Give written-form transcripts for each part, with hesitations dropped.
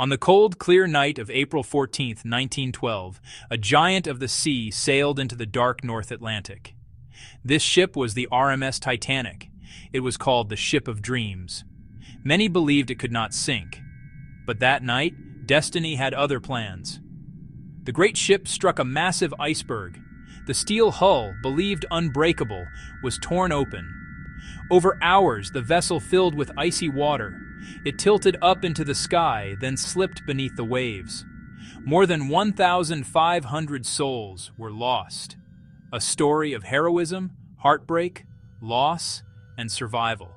On the cold, clear night of April 14, 1912, a giant of the sea sailed into the dark North Atlantic. This ship was the RMS Titanic. It was called the Ship of Dreams. Many believed it could not sink. But that night, destiny had other plans. The great ship struck a massive iceberg. The steel hull, believed unbreakable, was torn open. Over hours, the vessel filled with icy water. It tilted up into the sky, then slipped beneath the waves. More than 1,500 souls were lost. A story of heroism, heartbreak, loss, and survival.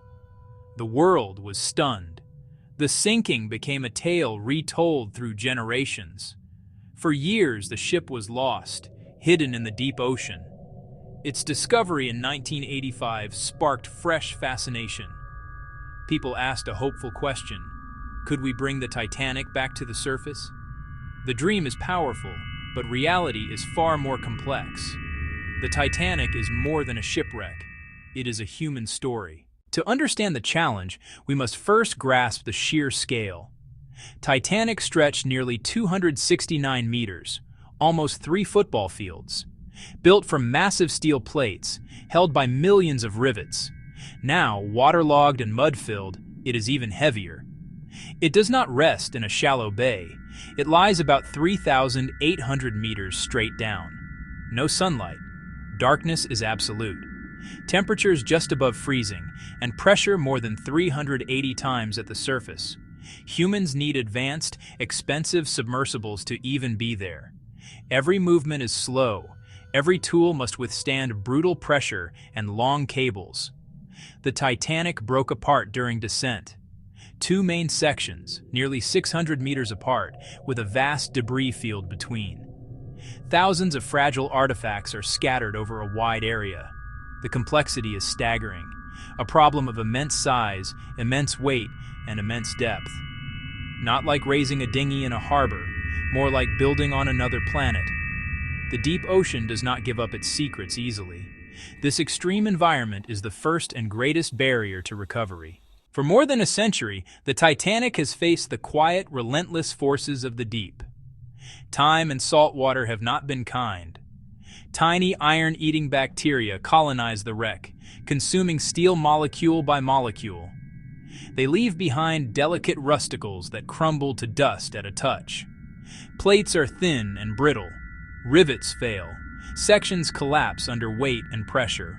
The world was stunned. The sinking became a tale retold through generations. For years, the ship was lost, hidden in the deep ocean. Its discovery in 1985 sparked fresh fascination. People asked a hopeful question: could we bring the Titanic back to the surface? The dream is powerful, but reality is far more complex. The Titanic is more than a shipwreck. It is a human story. To understand the challenge, we must first grasp the sheer scale. Titanic stretched nearly 269 meters, almost 3 football fields. Built from massive steel plates, held by millions of rivets. Now, waterlogged and mud-filled, it is even heavier. It does not rest in a shallow bay. It lies about 3,800 meters straight down. No sunlight. Darkness is absolute. Temperatures just above freezing, and pressure more than 380 times at the surface. Humans need advanced, expensive submersibles to even be there. Every movement is slow. Every tool must withstand brutal pressure and long cables. The Titanic broke apart during descent. 2 main sections, nearly 600 meters apart, with a vast debris field between. Thousands of fragile artifacts are scattered over a wide area. The complexity is staggering, a problem of immense size, immense weight, and immense depth. Not like raising a dinghy in a harbor, more like building on another planet. The deep ocean does not give up its secrets easily. This extreme environment is the first and greatest barrier to recovery. For more than a century, the Titanic has faced the quiet, relentless forces of the deep. Time and salt water have not been kind. Tiny iron-eating bacteria colonize the wreck, consuming steel molecule by molecule. They leave behind delicate rusticles that crumble to dust at a touch. Plates are thin and brittle. Rivets fail. Sections collapse under weight and pressure.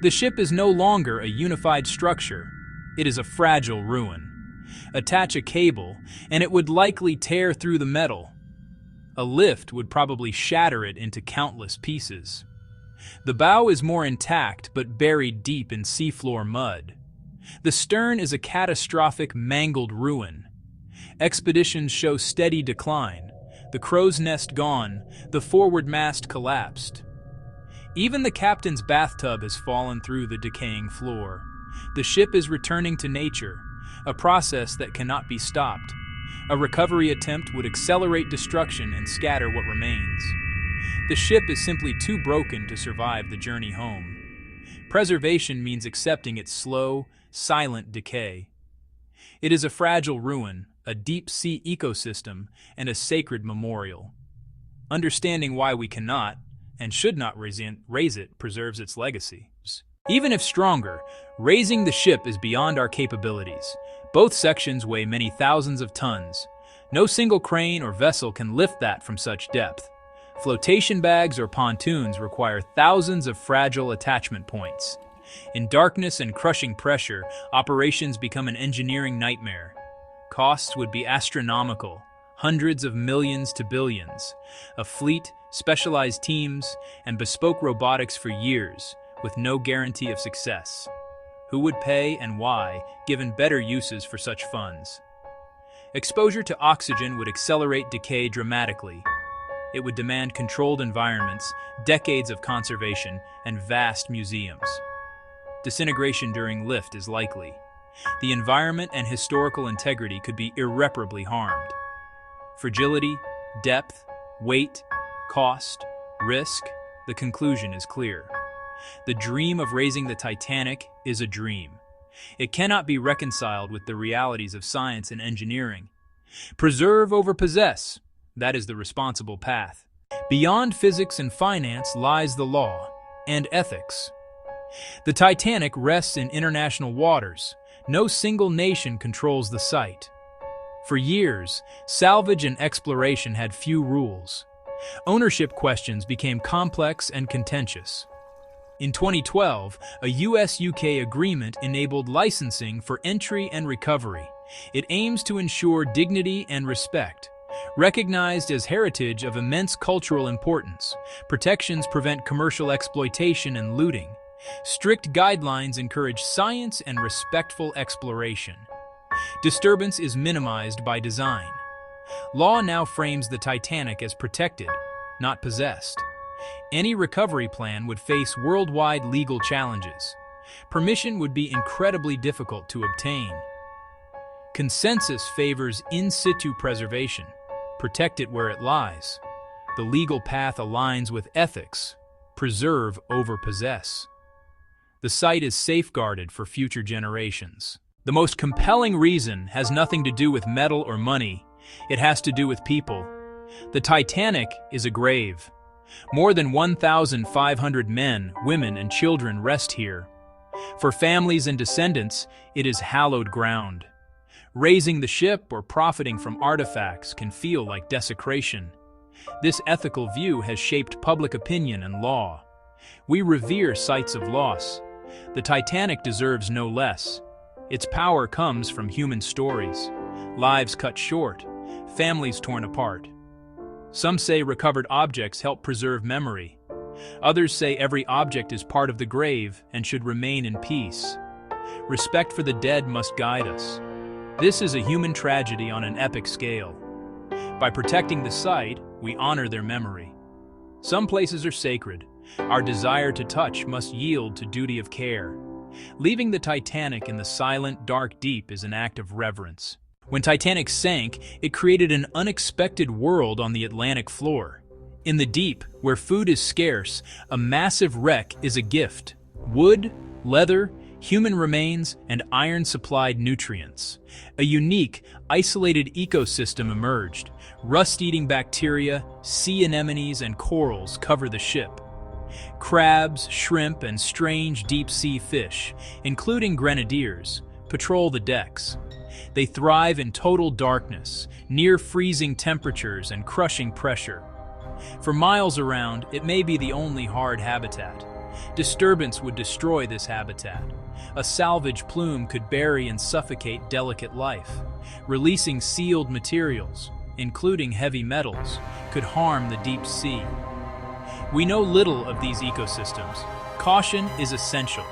The ship is no longer a unified structure. It is a fragile ruin. Attach a cable, and it would likely tear through the metal. A lift would probably shatter it into countless pieces. The bow is more intact, but buried deep in seafloor mud. The stern is a catastrophic, mangled ruin. Expeditions show steady decline. The crow's nest gone, the forward mast collapsed. Even the captain's bathtub has fallen through the decaying floor. The ship is returning to nature, a process that cannot be stopped. A recovery attempt would accelerate destruction and scatter what remains. The ship is simply too broken to survive the journey home. Preservation means accepting its slow, silent decay. It is a fragile ruin, a deep-sea ecosystem, and a sacred memorial. Understanding why we cannot, and should not raise it preserves its legacy. Even if stronger, raising the ship is beyond our capabilities. Both sections weigh many thousands of tons. No single crane or vessel can lift that from such depth. Flotation bags or pontoons require thousands of fragile attachment points. In darkness and crushing pressure, operations become an engineering nightmare. Costs would be astronomical, hundreds of millions to billions. A fleet, specialized teams, and bespoke robotics for years, with no guarantee of success. Who would pay and why, given better uses for such funds? Exposure to oxygen would accelerate decay dramatically. It would demand controlled environments, decades of conservation, and vast museums. Disintegration during lift is likely. The environment and historical integrity could be irreparably harmed. Fragility, depth, weight, cost, risk, the conclusion is clear. The dream of raising the Titanic is a dream. It cannot be reconciled with the realities of science and engineering. Preserve over possess. That is the responsible path. Beyond physics and finance lies the law and ethics. The Titanic rests in international waters. No single nation controls the site. For years, salvage and exploration had few rules. Ownership questions became complex and contentious. In 2012, a US-UK agreement enabled licensing for entry and recovery. It aims to ensure dignity and respect. Recognized as heritage of immense cultural importance, protections prevent commercial exploitation and looting. Strict guidelines encourage science and respectful exploration. Disturbance is minimized by design. Law now frames the Titanic as protected, not possessed. Any recovery plan would face worldwide legal challenges. Permission would be incredibly difficult to obtain. Consensus favors in situ preservation. Protect it where it lies. The legal path aligns with ethics. Preserve over possess. The site is safeguarded for future generations. The most compelling reason has nothing to do with metal or money. It has to do with people. The Titanic is a grave. More than 1,500 men, women, and children rest here. For families and descendants, it is hallowed ground. Raising the ship or profiting from artifacts can feel like desecration. This ethical view has shaped public opinion and law. We revere sites of loss. The Titanic deserves no less. Its power comes from human stories, lives cut short, families torn apart. Some say recovered objects help preserve memory. Others say every object is part of the grave and should remain in peace. Respect for the dead must guide us. This is a human tragedy on an epic scale. By protecting the site, we honor their memory. Some places are sacred. Our desire to touch must yield to duty of care. Leaving the Titanic in the silent, dark deep is an act of reverence. When Titanic sank, it created an unexpected world on the Atlantic floor. In the deep, where food is scarce, a massive wreck is a gift. Wood, leather, human remains, and iron-supplied nutrients. A unique, isolated ecosystem emerged. Rust-eating bacteria, sea anemones, and corals cover the ship. Crabs, shrimp, and strange deep-sea fish, including grenadiers, patrol the decks. They thrive in total darkness, near freezing temperatures and crushing pressure. For miles around, it may be the only hard habitat. Disturbance would destroy this habitat. A salvage plume could bury and suffocate delicate life. Releasing sealed materials, including heavy metals, could harm the deep sea. We know little of these ecosystems. Caution is essential.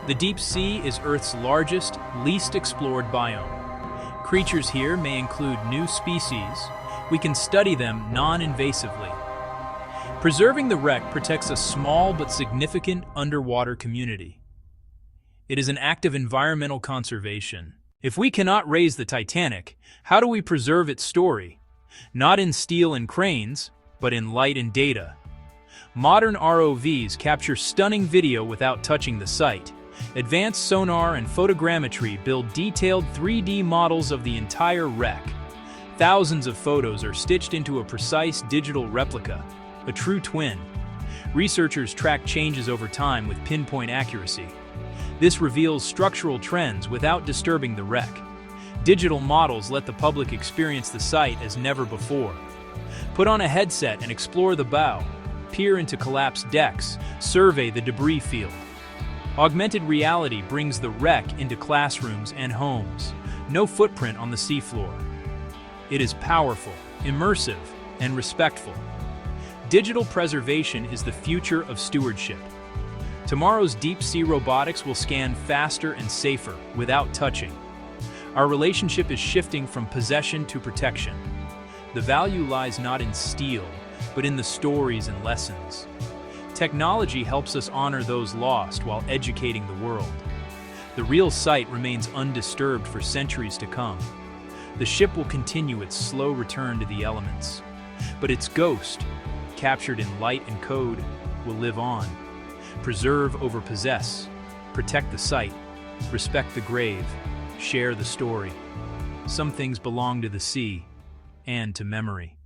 The deep sea is Earth's largest, least explored biome. Creatures here may include new species. We can study them non-invasively. Preserving the wreck protects a small but significant underwater community. It is an act of environmental conservation. If we cannot raise the Titanic, how do we preserve its story? Not in steel and cranes, but in light and data. Modern ROVs capture stunning video without touching the site. Advanced sonar and photogrammetry build detailed 3D models of the entire wreck. Thousands of photos are stitched into a precise digital replica, a true twin. Researchers track changes over time with pinpoint accuracy. This reveals structural trends without disturbing the wreck. Digital models let the public experience the site as never before. Put on a headset and explore the bow. Peer into collapsed decks, survey the debris field. Augmented reality brings the wreck into classrooms and homes. No footprint on the seafloor. It is powerful, immersive, and respectful. Digital preservation is the future of stewardship. Tomorrow's deep-sea robotics will scan faster and safer, without touching. Our relationship is shifting from possession to protection. The value lies not in steel, but in the stories and lessons. Technology helps us honor those lost while educating the world. The real site remains undisturbed for centuries to come. The ship will continue its slow return to the elements. But its ghost, captured in light and code, will live on. Preserve over possess. Protect the site. Respect the grave. Share the story. some things belong to the sea and to memory.